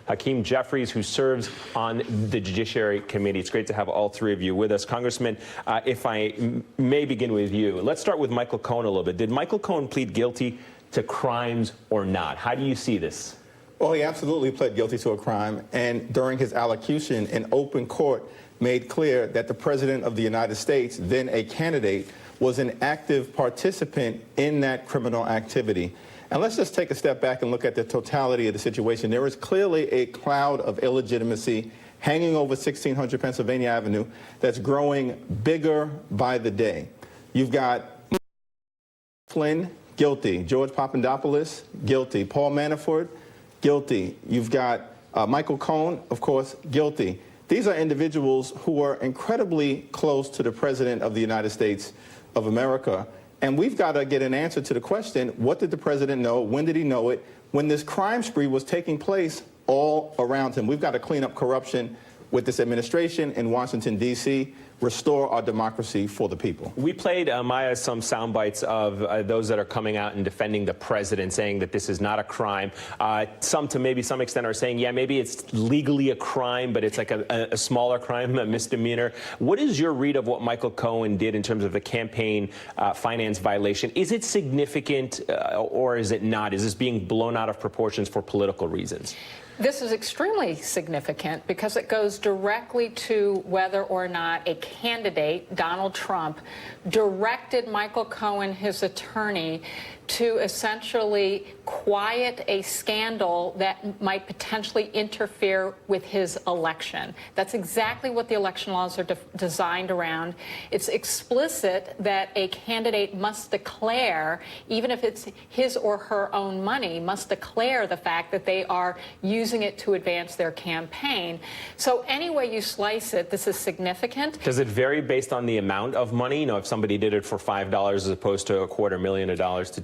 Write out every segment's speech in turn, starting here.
Hakeem Jeffries, who serves on the Judiciary Committee. It's great to have all three of you with us. Congressman, if I may begin with you, let's start with Michael Cohen a little bit. Did Michael Cohen plead guilty to crimes or not? How do you see this? Well, he absolutely pled guilty to a crime, and during his allocution in open court made clear that the President of the United States, then a candidate, was an active participant in that criminal activity. And let's just take a step back and look at the totality of the situation. There is clearly a cloud of illegitimacy hanging over 1600 Pennsylvania Avenue that's growing bigger by the day. You've got Flynn, guilty. George Papadopoulos, guilty. Paul Manafort, guilty. You've got Michael Cohen, of course, guilty. These are individuals who are incredibly close to the President of the United States of America. And we've got to get an answer to the question, what did the president know? When did he know it? When this crime spree was taking place all around him. We've got to clean up corruption with this administration in Washington, D.C., restore our democracy for the people. We played, Maya, some sound bites of those that are coming out and defending the president, saying that this is not a crime. Some, to maybe some extent, are saying, yeah, maybe it's legally a crime, but it's like a smaller crime, a misdemeanor. What is your read of what Michael Cohen did in terms of the campaign finance violation? Is it significant or is it not? Is this being blown out of proportions for political reasons? This is extremely significant because it goes directly to whether or not a candidate, Donald Trump, directed Michael Cohen, his attorney, to essentially quiet a scandal that might potentially interfere with his election. That's exactly what the election laws are designed around. It's explicit that a candidate must declare, even if it's his or her own money, must declare the fact that they are using it to advance their campaign. So any way you slice it, this is significant. Does it vary based on the amount of money? You know, if somebody did it for $5 as opposed to $250,000 to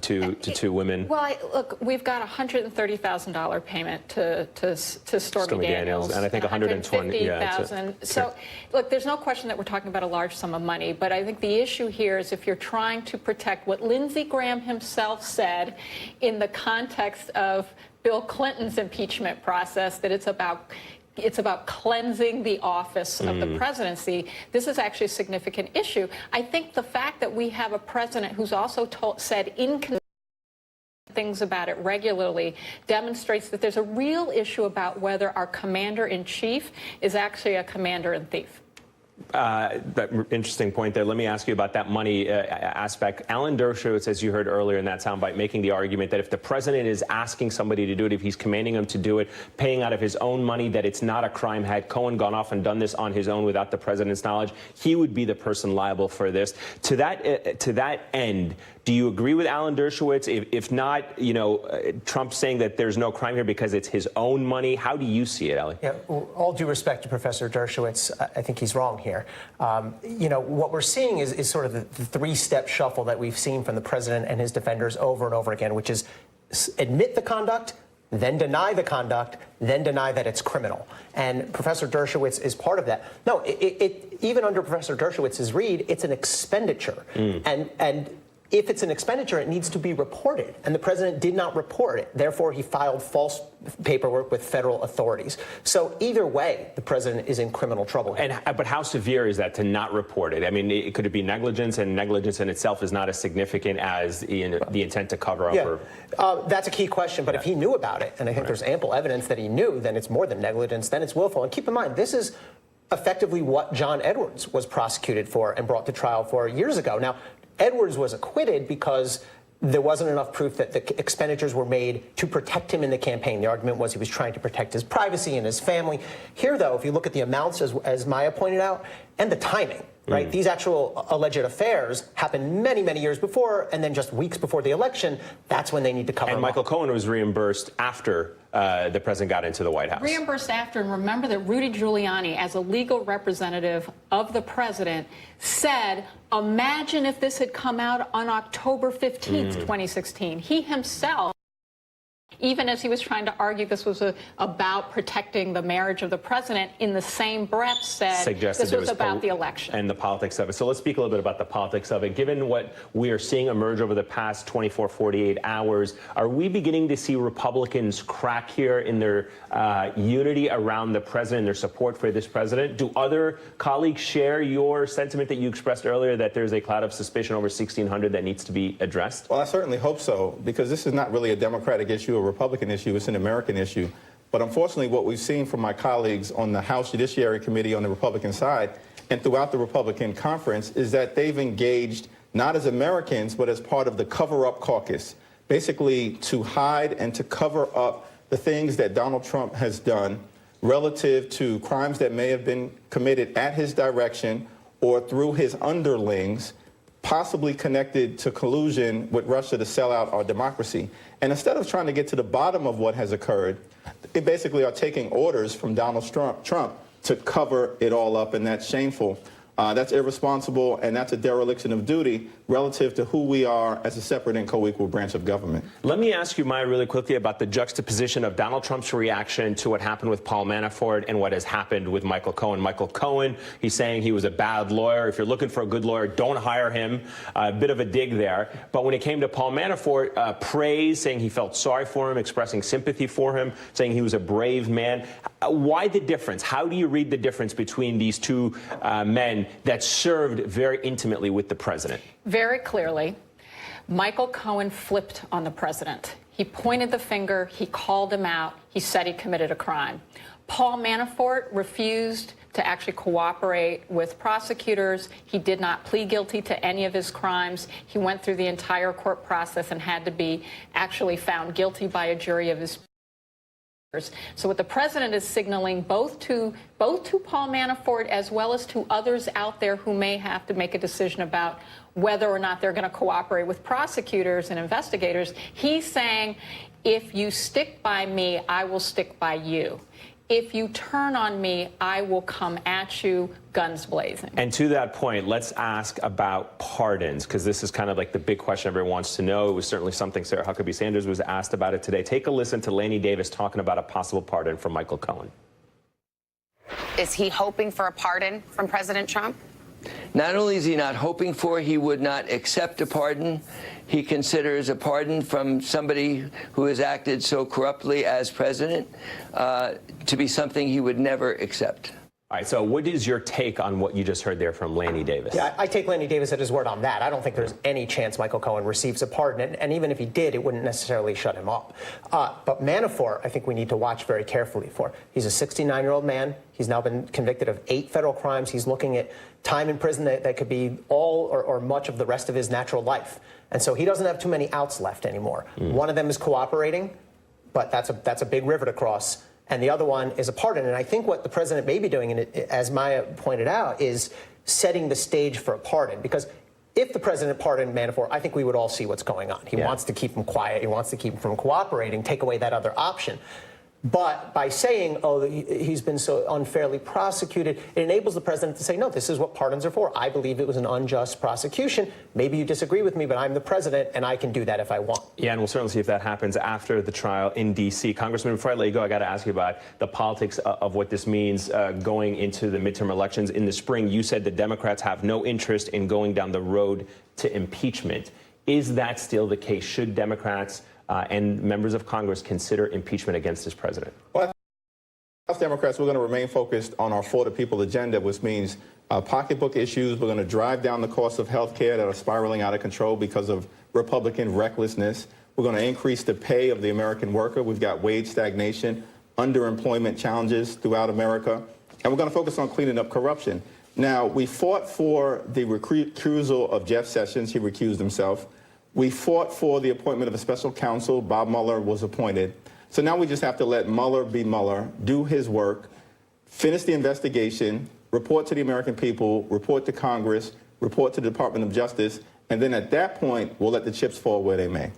two women? Well, look, we've got a $130,000 payment to Stormy Daniels, and I think $120,000. Yeah, so, look, there's no question that we're talking about a large sum of money, but I think the issue here is if you're trying to protect what Lindsey Graham himself said in the context of Bill Clinton's impeachment process, that it's about cleansing the office of the presidency. This is actually a significant issue. I think the fact that we have a president who's also said inconsistent things about it regularly demonstrates that there's a real issue about whether our commander-in-chief is actually a commander-in-thief. Interesting point there. Let me ask you about that money aspect. Alan Dershowitz, as you heard earlier in that soundbite, making the argument that if the president is asking somebody to do it, if he's commanding them to do it, paying out of his own money, that it's not a crime. Had Cohen gone off and done this on his own without the president's knowledge, he would be the person liable for this. To that end, do you agree with Alan Dershowitz? If not, you know, Trump's saying that there's no crime here because it's his own money. How do you see it, Ellie? Yeah, all due respect to Professor Dershowitz, I think he's wrong here. You know, what we're seeing is sort of the three-step shuffle that we've seen from the president and his defenders over and over again, which is admit the conduct, then deny the conduct, then deny that it's criminal. And Professor Dershowitz is part of that. No, even under Professor Dershowitz's read, it's an expenditure. And if it's an expenditure, it needs to be reported. And the president did not report it. Therefore, he filed false paperwork with federal authorities. So either way, the president is in criminal trouble. But how severe is that to not report it? I mean, could it be negligence? And negligence in itself is not as significant as the intent to cover up? Yeah. That's a key question. But if he knew about it, and I think there's ample evidence that he knew, then it's more than negligence. Then it's willful. And keep in mind, this is effectively what John Edwards was prosecuted for and brought to trial for years ago. Now, Edwards was acquitted because there wasn't enough proof that the expenditures were made to protect him in the campaign. The argument was he was trying to protect his privacy and his family. Here, though, if you look at the amounts, as Maya pointed out, and the timing, right? These actual alleged affairs happened many, many years before, and then just weeks before the election, that's when they need to cover them up. And Michael Cohen was reimbursed after the president got into the White House. Reimbursed after, and remember that Rudy Giuliani, as a legal representative of the president, said, imagine if this had come out on October 15th, 2016. He himself Even as he was trying to argue this was about protecting the marriage of the president, in the same breath said this was about the election. And the politics of it. So let's speak a little bit about the politics of it. Given what we are seeing emerge over the past 24, 48 hours, are we beginning to see Republicans crack here in their unity around the president and their support for this president? Do other colleagues share your sentiment that you expressed earlier that there's a cloud of suspicion over 1,600 that needs to be addressed? Well, I certainly hope so, because this is not really a Democratic issue, a Republican issue. It's an American issue. But unfortunately, what we've seen from my colleagues on the House Judiciary Committee on the Republican side and throughout the Republican conference is that they've engaged not as Americans, but as part of the cover-up caucus, basically to hide and to cover up the things that Donald Trump has done relative to crimes that may have been committed at his direction or through his underlings, possibly connected to collusion with Russia to sell out our democracy. And instead of trying to get to the bottom of what has occurred, they basically are taking orders from Donald Trump to cover it all up, and that's shameful. That's irresponsible, and that's a dereliction of duty relative to who we are as a separate and co-equal branch of government. Let me ask you, Maya, really quickly about the juxtaposition of Donald Trump's reaction to what happened with Paul Manafort and what has happened with Michael Cohen. Michael Cohen, he's saying he was a bad lawyer. If you're looking for a good lawyer, don't hire him. A bit of a dig there. But when it came to Paul Manafort, praise, saying he felt sorry for him, expressing sympathy for him, saying he was a brave man. Why the difference? How do you read the difference between these two men that served very intimately with the president? Very clearly, Michael Cohen flipped on the president. He pointed the finger, he called him out, he said he committed a crime. Paul Manafort refused to actually cooperate with prosecutors. He did not plead guilty to any of his crimes. He went through the entire court process and had to be actually found guilty by a jury of his peers. So what the president is signaling both to Paul Manafort as well as to others out there who may have to make a decision about whether or not they're going to cooperate with prosecutors and investigators, he's saying, if you stick by me, I will stick by you. If you turn on me, I will come at you, guns blazing. And to that point, let's ask about pardons, because this is kind of like the big question everyone wants to know. It was certainly something Sarah Huckabee Sanders was asked about it today. Take a listen to Laney Davis talking about a possible pardon for Michael Cohen. Is he hoping for a pardon from President Trump? Not only is he not hoping for, he would not accept a pardon. He considers a pardon from somebody who has acted so corruptly as president to be something he would never accept. All right, so what is your take on what you just heard there from Laney Davis? Yeah, I take Laney Davis at his word on that. I don't think there's any chance Michael Cohen receives a pardon, and even if he did, it wouldn't necessarily shut him up. But Manafort, I think we need to watch very carefully for. He's a 69-year-old man. He's now been convicted of 8 federal crimes. He's looking at time in prison that could be all or much of the rest of his natural life. And so he doesn't have too many outs left anymore. One of them is cooperating, but that's a big river to cross. And the other one is a pardon. And I think what the president may be doing, and as Maya pointed out, is setting the stage for a pardon. Because if the president pardoned Manafort, I think we would all see what's going on. He wants to keep him quiet. He wants to keep him from cooperating, take away that other option. But by saying, oh, he's been so unfairly prosecuted, it enables the president to say, no, this is what pardons are for. I believe it was an unjust prosecution. Maybe you disagree with me, but I'm the president, and I can do that if I want. Yeah, and we'll certainly see if that happens after the trial in D.C. Congressman, before I let you go, I got to ask you about the politics of what this means going into the midterm elections in the spring. You said the Democrats have no interest in going down the road to impeachment. Is that still the case? Should Democrats and members of Congress consider impeachment against this president? Well, as Democrats, we're going to remain focused on our For the People agenda, which means pocketbook issues. We're going to drive down the cost of health care that are spiraling out of control because of Republican recklessness. We're going to increase the pay of the American worker. We've got wage stagnation, underemployment challenges throughout America. And we're going to focus on cleaning up corruption. Now, we fought for the recusal of Jeff Sessions. He recused himself. We fought for the appointment of a special counsel. Bob Mueller was appointed. So now we just have to let Mueller be Mueller, do his work, finish the investigation, report to the American people, report to Congress, report to the Department of Justice, and then at that point, we'll let the chips fall where they may.